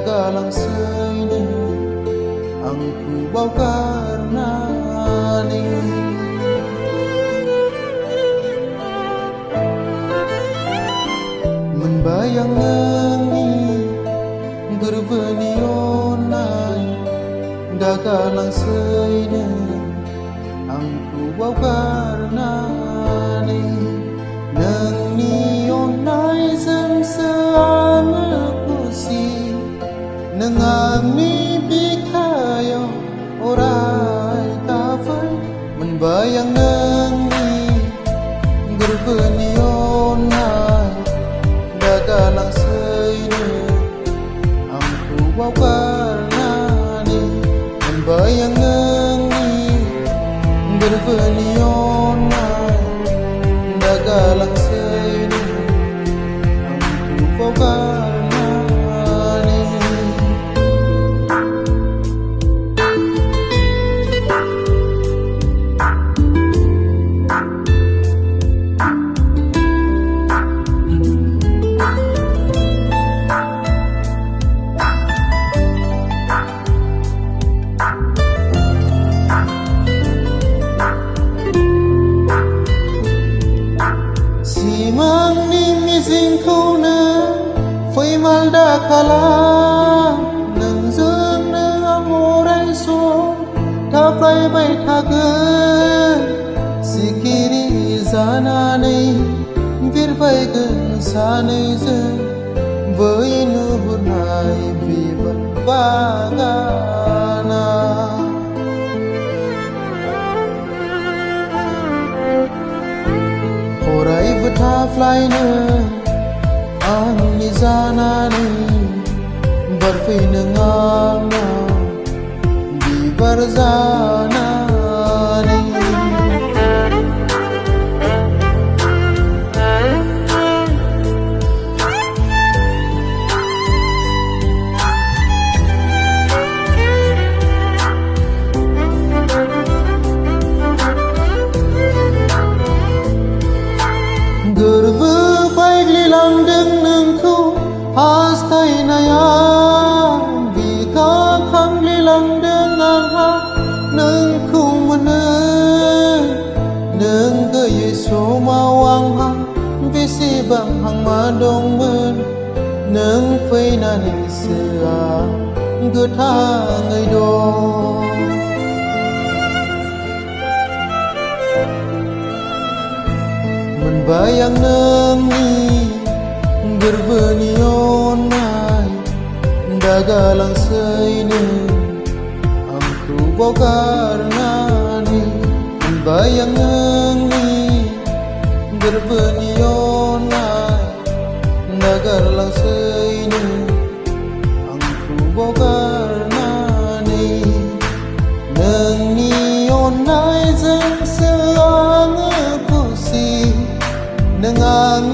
dagalangsayna angku baukarnani membayangi gerbenionai dagalangsayna angku baukarnani nang nionai semseang kusi nangami bikayo orai kafai membayangi gerbenionai dagalangsayna angku baukarnani membayangi gerbenionai dagalangsayna angku baukarnani Phai malda kala nang dương nang orai so ta phai bai thagen sikiri zana nei vir vai gan sanai je với nu nai vi ban bagana orai vutha fly na Ani zanani barfi nangana di barzanani Gerbu baik lilang Hastai naya bika khang lilang dengan ha neng ku mana neng ke Yesu mawang ha bisi bang hang madong men neng phai na ni sia getha ngai do membayang neng ni gerbenionai dagalangsayna angku baukarnani membayangi gerbenionai dagalangsayna angku baukarnani nang nionai jeng seang kusi nengang